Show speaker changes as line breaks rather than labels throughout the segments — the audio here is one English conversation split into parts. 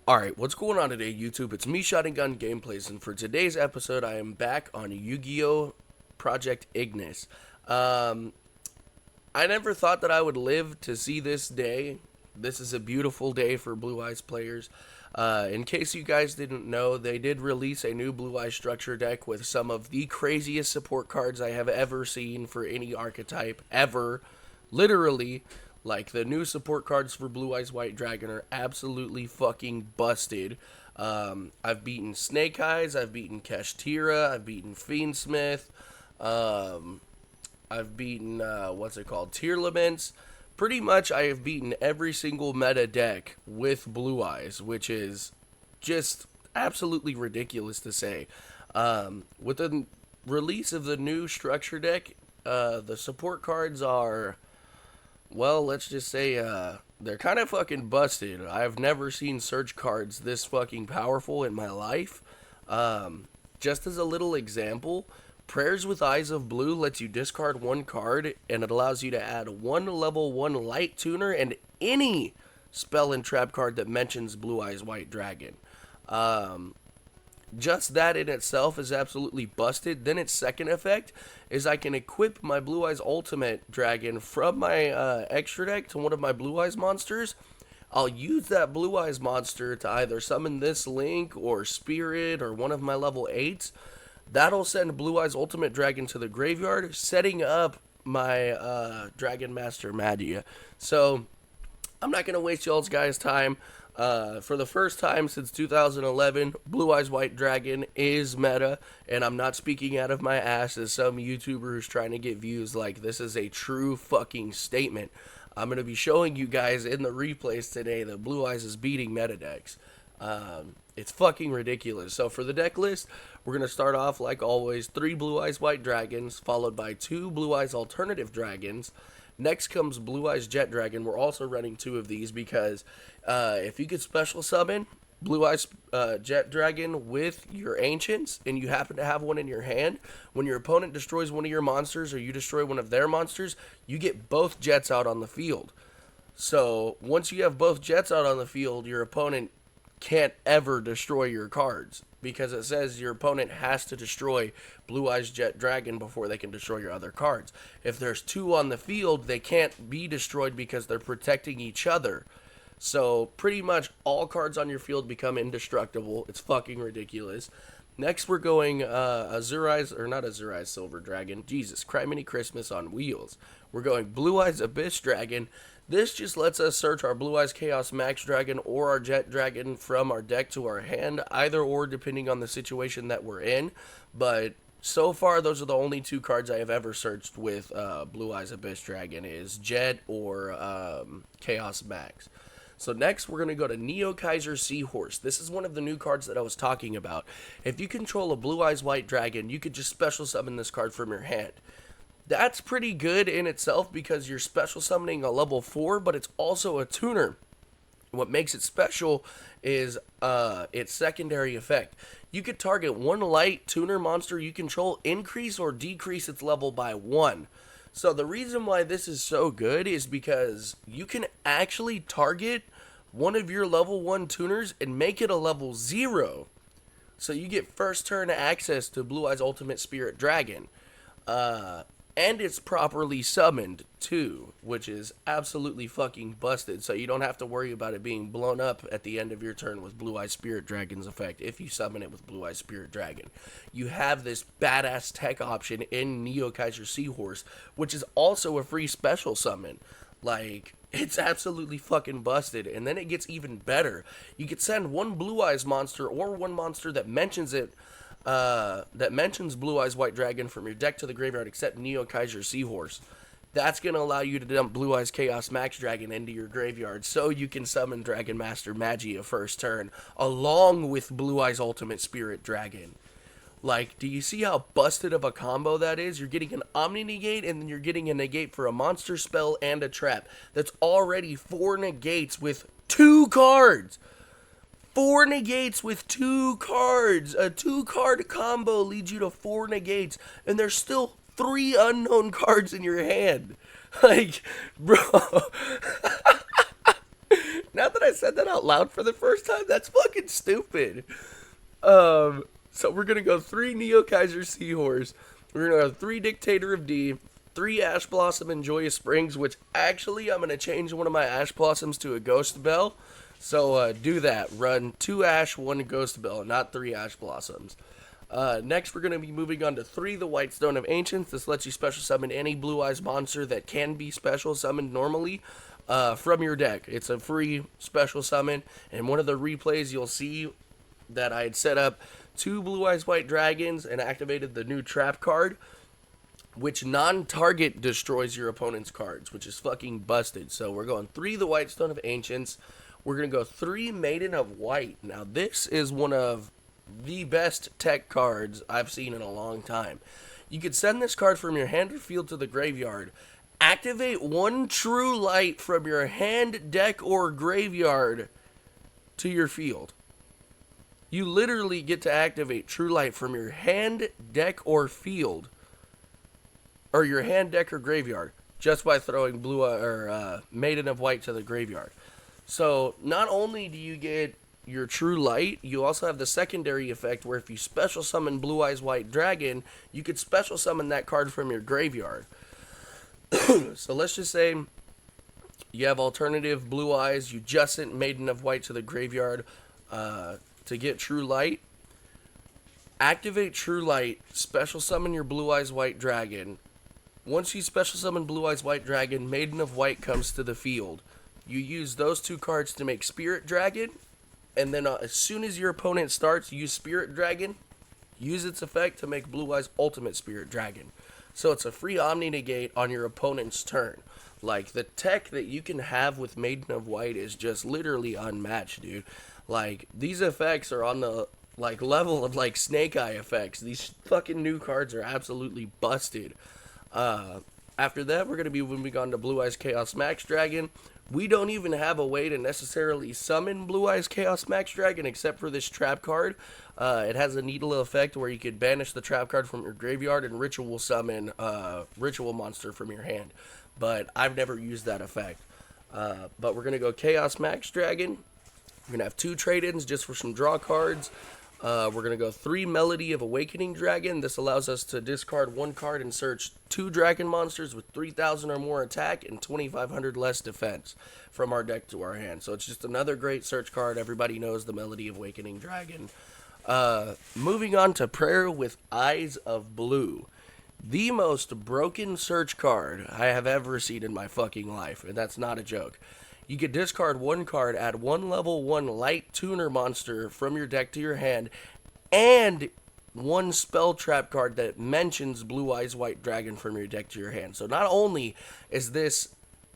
Alright, what's going on today, YouTube? It's me, Shot and Gun Gameplays, and for today's episode, I am back on Yu-Gi-Oh! Project Ignis. I never thought that I would live to see this day. This is a beautiful day for Blue Eyes players. In case you guys didn't know, they did release a new Blue Eyes structure deck with some of the craziest support cards I have ever seen for any archetype, ever. Literally. Like, the new support cards for Blue Eyes White Dragon are absolutely fucking busted. I've beaten Snake Eyes, I've beaten Kashtira, I've beaten Fiendsmith, I've beaten, Tearlaments. Pretty much I have beaten every single meta deck with Blue Eyes, which is just absolutely ridiculous to say. With the release of the new structure deck, the support cards are... well, let's just say, they're kind of fucking busted. I've never seen search cards this fucking powerful in my life. Just as a little example, Prayers with Eyes of Blue lets you discard one card, and it allows you to add one level 1 light tuner and any spell and trap card that mentions Blue Eyes White Dragon. Just that in itself is absolutely busted. Then its second effect is I can equip my Blue Eyes Ultimate Dragon from my extra deck to one of my Blue Eyes monsters. I'll use that Blue Eyes monster to either summon this Link or Spirit or one of my level 8s. That'll send Blue Eyes Ultimate Dragon to the graveyard, setting up my Dragon Master Magia. So, I'm not going to waste y'all's guys' time. For the first time since 2011, Blue Eyes White Dragon is meta, and I'm not speaking out of my ass as some YouTuber who's trying to get views. Like, this is a true fucking statement. I'm going to be showing you guys in the replays today that Blue Eyes is beating meta decks. It's fucking ridiculous. So for the deck list, we're going to start off like always, 3 Blue Eyes White Dragons, followed by 2 Blue Eyes Alternative Dragons. Next comes Blue Eyes Jet Dragon. We're also running 2 of these because if you could special summon Blue Eyes Jet Dragon with your Ancients and you happen to have one in your hand, when your opponent destroys one of your monsters or you destroy one of their monsters, you get both Jets out on the field. So once you have both Jets out on the field, your opponent can't ever destroy your cards, because it says your opponent has to destroy Blue Eyes Jet Dragon before they can destroy your other cards. If there's 2 on the field, they can't be destroyed because they're protecting each other. So pretty much all cards on your field become indestructible. It's fucking ridiculous. Next we're going Azure Eyes Silver Dragon. Jesus, Criminy Christmas on wheels. We're going Blue Eyes Abyss Dragon. This just lets us search our Blue Eyes Chaos Max Dragon or our Jet Dragon from our deck to our hand, either or depending on the situation that we're in. But so far, those are the only 2 cards I have ever searched with Blue Eyes Abyss Dragon, is Jet or Chaos Max. So next, we're going to go to Neo Kaiser Seahorse. This is one of the new cards that I was talking about. If you control a Blue Eyes White Dragon, you could just special summon this card from your hand. That's pretty good in itself because you're special summoning a level 4, but it's also a tuner. What makes it special is its secondary effect. You could target one light tuner monster you control, increase or decrease its level by 1. So the reason why this is so good is because you can actually target one of your level 1 tuners and make it a level 0. So you get first turn access to Blue Eyes Ultimate Spirit Dragon. And it's properly summoned, too, which is absolutely fucking busted, so you don't have to worry about it being blown up at the end of your turn with Blue Eyes Spirit Dragon's effect if you summon it with Blue Eyes Spirit Dragon. You have this badass tech option in Neo Kaiser Seahorse, which is also a free special summon. Like, it's absolutely fucking busted, and then it gets even better. You could send one Blue Eyes monster or one monster that mentions it, that mentions Blue Eyes White Dragon from your deck to the graveyard except Neo Kaiser Seahorse. That's going to allow you to dump Blue Eyes Chaos Max Dragon into your graveyard so you can summon Dragon Master Magia first turn along with Blue Eyes Ultimate Spirit Dragon. Like, do you see how busted of a combo that is? You're getting an Omni Negate and then you're getting a negate for a monster spell and a trap. That's already 4 negates with 2 cards. 4 negates with 2 cards. A 2-card combo leads you to 4 negates, and there's still 3 unknown cards in your hand. Like, bro. Now that I said that out loud for the first time, that's fucking stupid. So we're gonna go 3 Neo Kaiser Seahorse. We're gonna go 3 Dictator of D, 3 Ash Blossom and Joyous Springs, which actually I'm gonna change one of my Ash Blossoms to a Ghost Bell. So do that. Run 2 Ash, 1 Ghost Bell, not 3 Ash Blossoms. Next, we're going to be moving on to 3 The White Stone of Ancients. This lets you special summon any Blue Eyes monster that can be special summoned normally from your deck. It's a free special summon, and one of the replays you'll see that I had set up 2 Blue Eyes White Dragons and activated the new trap card, which non-target destroys your opponent's cards, which is fucking busted. So we're going 3 The White Stone of Ancients. We're going to go 3 Maiden of White. Now, this is one of the best tech cards I've seen in a long time. You could send this card from your hand or field to the graveyard. Activate 1 True Light from your hand, deck, or graveyard to your field. You literally get to activate True Light from your hand, deck, or field, or your hand, deck, or graveyard, just by throwing Maiden of White to the graveyard. So not only do you get your True Light, you also have the secondary effect where if you special summon Blue Eyes White Dragon, you could special summon that card from your graveyard. So let's just say you have alternative Blue Eyes, you just sent Maiden of White to the graveyard to get True Light. Activate True Light, special summon your Blue Eyes White Dragon. Once you special summon Blue Eyes White Dragon, Maiden of White comes to the field. You use those 2 cards to make Spirit Dragon, and then as soon as your opponent starts, use Spirit Dragon, use its effect to make Blue Eyes Ultimate Spirit Dragon. So it's a free Omni Negate on your opponent's turn. Like, the tech that you can have with Maiden of White is just literally unmatched, dude. Like, these effects are on the, like, level of, like, Snake Eye effects. These fucking new cards are absolutely busted. After that, we're going to be moving on to Blue Eyes Chaos Max Dragon. We don't even have a way to necessarily summon Blue Eyes Chaos Max Dragon except for this trap card. It has a needle effect where you could banish the trap card from your graveyard and ritual summon ritual monster from your hand. But I've never used that effect. But we're going to go Chaos Max Dragon. We're going to have 2 trade-ins just for some draw cards. We're going to go 3 Melody of Awakening Dragon. This allows us to discard 1 card and search 2 dragon monsters with 3,000 or more attack and 2,500 less defense from our deck to our hand. So it's just another great search card. Everybody knows the Melody of Awakening Dragon. Moving on to Prayer with Eyes of Blue. The most broken search card I have ever seen in my fucking life, and that's not a joke. You can discard 1 card, add 1 level 1 light tuner monster from your deck to your hand, and 1 spell trap card that mentions Blue Eyes White Dragon from your deck to your hand. So not only is this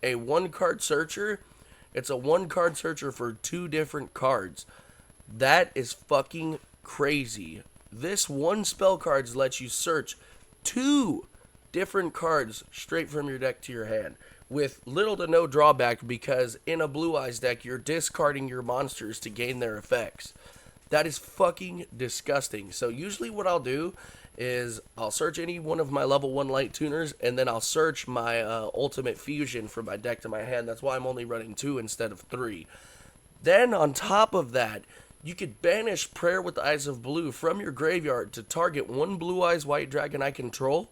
a 1 card searcher, it's a 1 card searcher for 2 different cards. That is fucking crazy. This 1 spell cards lets you search 2 different cards straight from your deck to your hand, with little to no drawback, because in a Blue Eyes deck, you're discarding your monsters to gain their effects. That is fucking disgusting. So usually what I'll do is I'll search any one of my level 1 light tuners, and then I'll search my ultimate fusion from my deck to my hand. That's why I'm only running 2 instead of 3. Then on top of that, you could banish Prayer with Eyes of Blue from your graveyard to target 1 Blue Eyes White Dragon I control.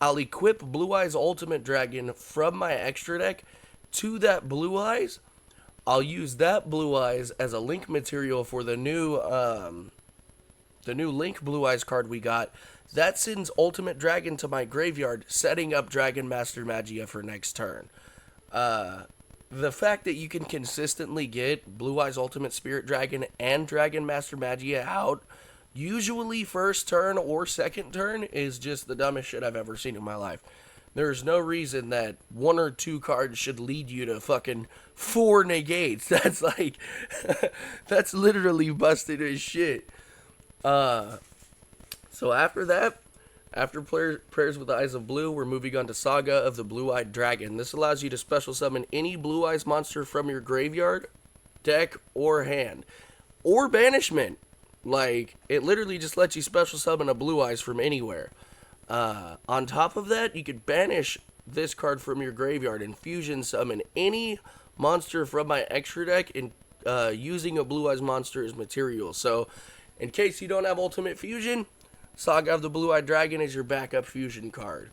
I'll equip Blue Eyes Ultimate Dragon from my extra deck to that Blue Eyes. I'll use that Blue Eyes as a link material for the new Link Blue Eyes card we got. That sends Ultimate Dragon to my graveyard, setting up Dragon Master Magia for next turn. The fact that you can consistently get Blue Eyes Ultimate Spirit Dragon and Dragon Master Magia out, usually first turn or second turn, is just the dumbest shit I've ever seen in my life. There's no reason that 1 or 2 cards should lead you to fucking 4 negates. That's like, that's literally busted as shit. So after that, after Prayers with Eyes of Blue, we're moving on to Saga of the Blue-Eyed Dragon. This allows you to special summon any Blue Eyes monster from your graveyard, deck, or hand. Or banishment. Like, it literally just lets you special summon a Blue Eyes from anywhere. On top of that, you could banish this card from your graveyard and fusion summon any monster from my extra deck and using a Blue Eyes monster as material. So, in case you don't have Ultimate Fusion, Saga of the Blue-Eyed Dragon is your backup fusion card.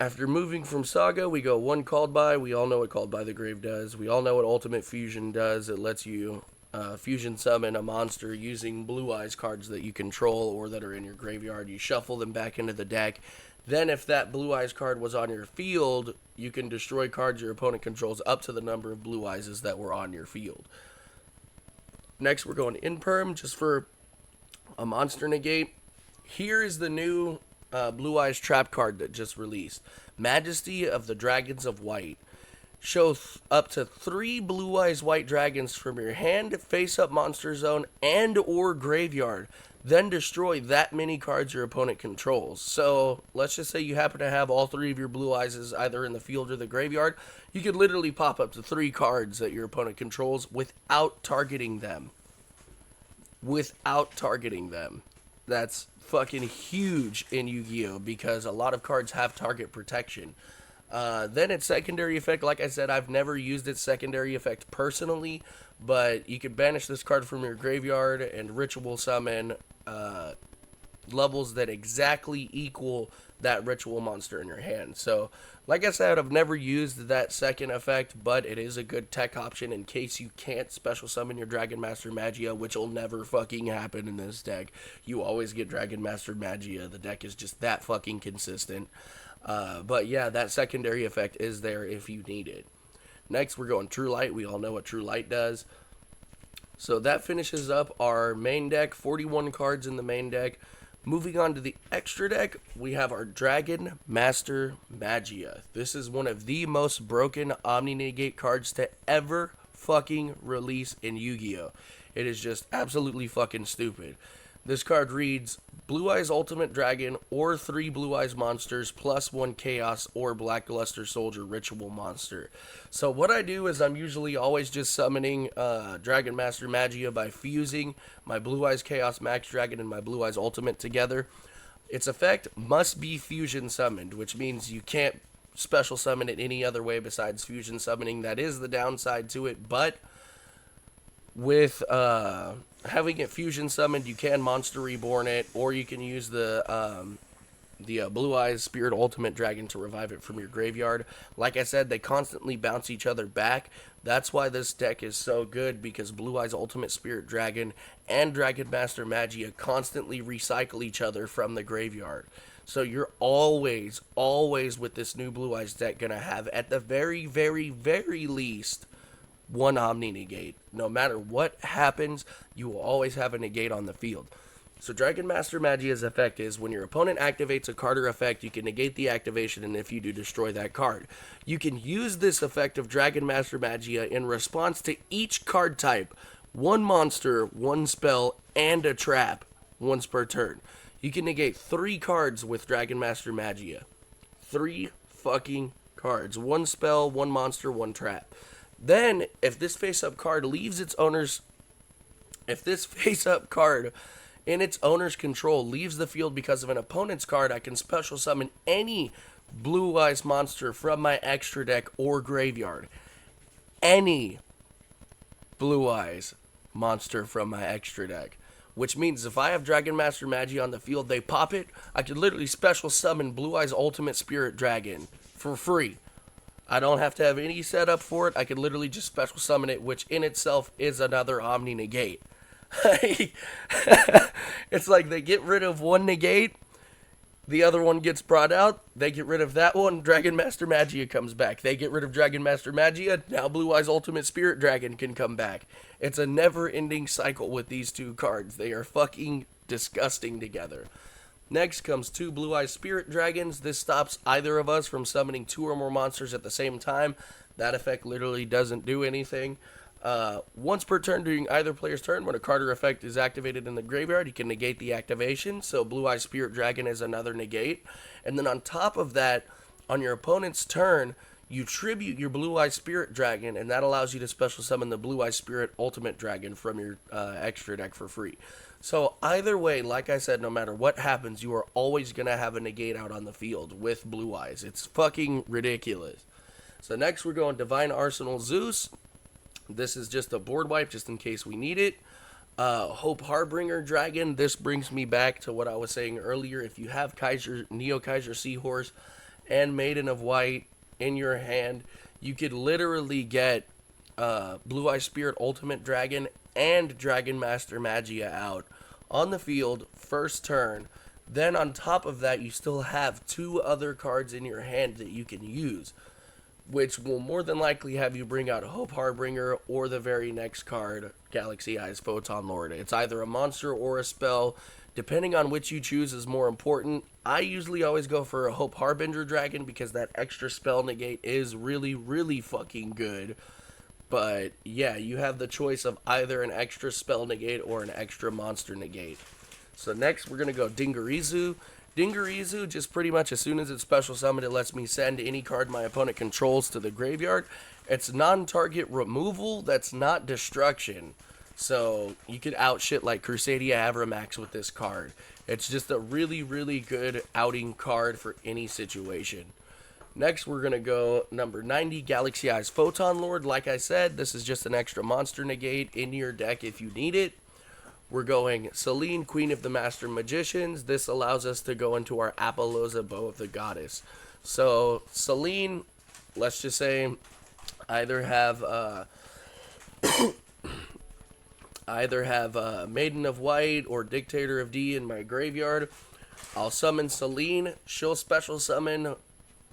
After moving from Saga, we go one Called By. We all know what Called By the Grave does. We all know what Ultimate Fusion does. It lets you fusion summon a monster using Blue Eyes cards that you control or that are in your graveyard. You shuffle them back into the deck. Then if that Blue Eyes card was on your field, you can destroy cards your opponent controls up to the number of Blue Eyes that were on your field. Next, we're going Imperm just for a monster negate. Here is the new Blue Eyes trap card that just released. Majesty of the Dragons of White. Show up to 3 Blue Eyes White Dragons from your hand, face-up monster zone, and or graveyard. Then destroy that many cards your opponent controls. So, let's just say you happen to have all 3 of your Blue Eyes either in the field or the graveyard. You could literally pop up to 3 cards that your opponent controls without targeting them. That's fucking huge in Yu-Gi-Oh! Because a lot of cards have target protection. Then its secondary effect, like I said, I've never used its secondary effect personally, but you can banish this card from your graveyard and ritual summon levels that exactly equal that ritual monster in your hand. So, like I said, I've never used that second effect, but it is a good tech option in case you can't special summon your Dragon Master Magia, which will never fucking happen in this deck. You always get Dragon Master Magia. The deck is just that fucking consistent. But yeah, that secondary effect is there if you need it. Next, we're going True Light. We all know what True Light does. So that finishes up our main deck, 41 cards in the main deck. Moving on to the extra deck, we have our Dragon Master Magia. This is one of the most broken Omni-Negate cards to ever fucking release in Yu-Gi-Oh! It is just absolutely fucking stupid. This card reads, Blue Eyes Ultimate Dragon or 3 Blue Eyes monsters plus 1 Chaos or Blackluster Soldier Ritual monster. So what I do is I'm usually always just summoning Dragon Master Magia by fusing my Blue Eyes Chaos Max Dragon and my Blue Eyes Ultimate together. Its effect must be fusion summoned, which means you can't special summon it any other way besides fusion summoning. That is the downside to it, but with having it fusion summoned, you can Monster Reborn it, or you can use the Blue Eyes Spirit Ultimate Dragon to revive it from your graveyard. Like I said, they constantly bounce each other back. That's why this deck is so good, because Blue Eyes Ultimate Spirit Dragon and Dragon Master Magia constantly recycle each other from the graveyard. So you're always with this new Blue Eyes deck gonna have, at the very, very, very least, one Omni-Negate. No matter what happens, you will always have a negate on the field. So Dragon Master Magia's effect is, when your opponent activates a card or effect, you can negate the activation, and if you do, destroy that card. You can use this effect of Dragon Master Magia in response to each card type, 1 monster, 1 spell, and a trap, once per turn. You can negate 3 cards with Dragon Master Magia. 3 fucking cards. 1 spell, 1 monster, 1 trap. Then, if this face-up card leaves its owner's... If this face-up card in its owner's control leaves the field because of an opponent's card, I can special summon any Blue Eyes monster from my extra deck or graveyard. Any Blue Eyes monster from my extra deck. Which means if I have Dragon Master Magia on the field, they pop it, I could literally special summon Blue Eyes Ultimate Spirit Dragon for free. I don't have to have any setup for it. I could literally just special summon it, which in itself is another Omni-Negate. It's like they get rid of one negate, the other one gets brought out, they get rid of that one, Dragon Master Magia comes back. They get rid of Dragon Master Magia, now Blue Eyes Ultimate Spirit Dragon can come back. It's a never-ending cycle with these 2 cards. They are fucking disgusting together. Next comes 2 Blue Eyes Spirit Dragons. This stops either of us from summoning 2 or more monsters at the same time. That effect literally doesn't do anything. Once per turn during either player's turn, when a card or effect is activated in the graveyard, you can negate the activation. So Blue Eyes Spirit Dragon is another negate. And then on top of that, on your opponent's turn, you tribute your Blue Eyes Spirit Dragon, and that allows you to special summon the Blue Eyes Spirit Ultimate Dragon from your extra deck for free. So either way, like I said, no matter what happens, you are always going to have a negate out on the field with Blue Eyes. It's fucking ridiculous. So next we're going Divine Arsenal Zeus. This is just a board wipe just in case we need it. Hope Harbinger Dragon. This brings me back to what I was saying earlier. If you have Neo Kaiser Seahorse and Maiden of White in your hand, you could literally get Blue Eye Spirit Ultimate Dragon and Dragon Master Magia out on the field first turn. Then on top of that, you still have 2 other cards in your hand that you can use, which will more than likely have you bring out Hope Harbinger or the very next card, Galaxy Eyes Photon Lord. It's either a monster or a spell. Depending on which you choose is more important. I usually always go for a Hope Harbinger Dragon because that extra spell negate is really, really fucking good. But yeah, you have the choice of either an extra spell negate or an extra monster negate. So next we're going to go Dingarizu. Dingarizu, just pretty much as soon as it's special summoned, it lets me send any card my opponent controls to the graveyard. It's non-target removal, that's not destruction. So you could out shit like Crusadia Avramax with this card. It's just a really, really good outing card for any situation. Next, we're going to go number 90, Galaxy Eyes Photon Lord. Like I said, this is just an extra monster negate in your deck if you need it. We're going Selene, Queen of the Master Magicians. This allows us to go into our Apollousa, Bow of the Goddess. So, Selene, let's just say, either have Maiden of White or Dictator of D in my graveyard. I'll summon Selene. She'll special summon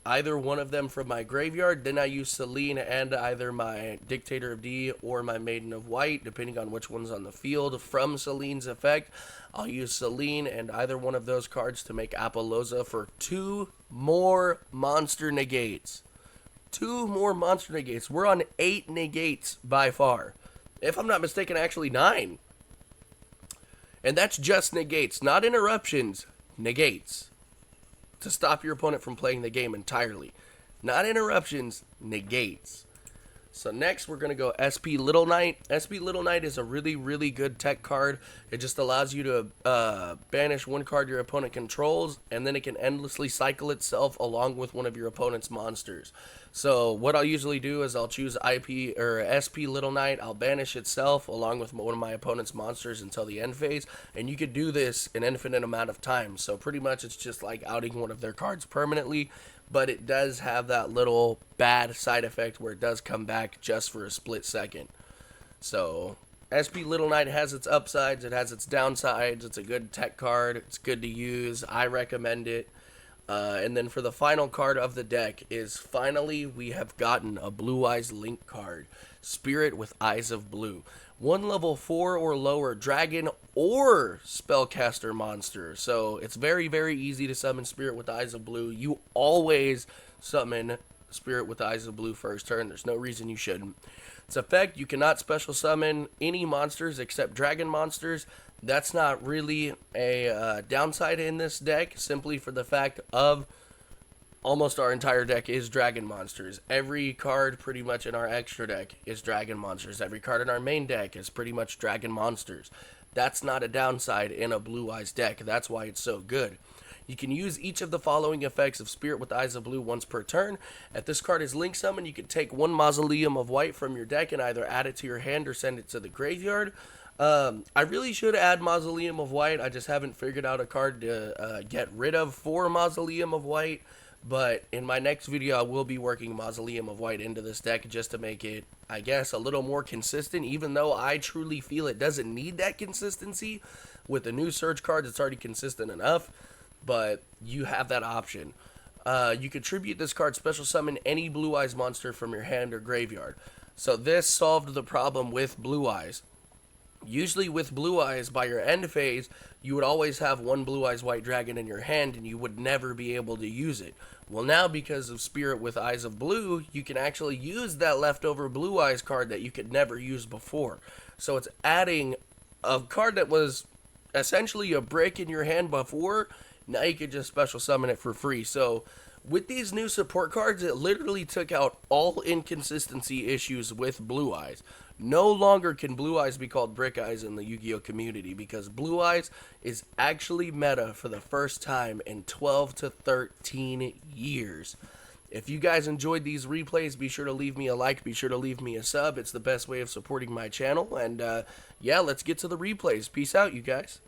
either one of them from my graveyard. Then I use Selene and either my Dictator of D or my Maiden of White, depending on which one's on the field. From Selene's effect, I'll use Selene and either one of those cards to make Apollousa for 2 more monster negates. 2 more monster negates. We're on 8 negates by far. If I'm not mistaken, actually 9. And that's just negates, not interruptions, negates. To stop your opponent from playing the game entirely. Not interruptions, negates. So next we're going to go SP Little Knight. SP Little Knight is a really, really good tech card. It just allows you to banish 1 card your opponent controls, and then it can endlessly cycle itself along with one of your opponent's monsters. So what I'll usually do is I'll choose SP Little Knight. I'll banish itself along with one of my opponent's monsters until the end phase, and you could do this an infinite amount of times. So pretty much it's just like outing one of their cards permanently, but it does have that little bad side effect where it does come back just for a split second. So SP Little Knight has its upsides, it has its downsides. It's a good tech card, it's good to use, I recommend it. And then for the final card of the deck is finally we have gotten a Blue Eyes Link card. Spirit with Eyes of Blue. 1 level 4 or lower dragon or spellcaster monster. So it's very, very easy to summon Spirit with Eyes of Blue. You always summon Spirit with Eyes of Blue first turn. There's no reason you shouldn't. Its effect, you cannot special summon any monsters except dragon monsters. That's not really a downside in this deck, simply for the fact of almost our entire deck is dragon monsters. Every card pretty much in our extra deck is dragon monsters. Every card in our main deck is pretty much dragon monsters. That's not a downside in a Blue Eyes deck. That's why it's so good. You can use each of the following effects of Spirit with Eyes of Blue once per turn. If this card is link summoned, you can take 1 Mausoleum of White from your deck and either add it to your hand or send it to the graveyard. I really should add Mausoleum of White. I just haven't figured out a card to get rid of for Mausoleum of White. But in my next video, I will be working Mausoleum of White into this deck just to make it, I guess, a little more consistent. Even though I truly feel it doesn't need that consistency. With the new Surge cards, it's already consistent enough. But you have that option. You could tribute this card, special summon any Blue Eyes monster from your hand or graveyard. So this solved the problem with Blue Eyes. Usually with Blue Eyes, by your end phase, you would always have 1 Blue Eyes White Dragon in your hand and you would never be able to use it. Well, now because of Spirit with Eyes of Blue, you can actually use that leftover Blue Eyes card that you could never use before. So it's adding a card that was essentially a brick in your hand before. Now you could just special summon it for free. So with these new support cards, it literally took out all inconsistency issues with Blue Eyes. No longer can Blue Eyes be called Brick Eyes in the Yu-Gi-Oh community because Blue Eyes is actually meta for the first time in 12 to 13 years. If you guys enjoyed these replays, be sure to leave me a like, be sure to leave me a sub. It's the best way of supporting my channel. And yeah, let's get to the replays. Peace out, you guys.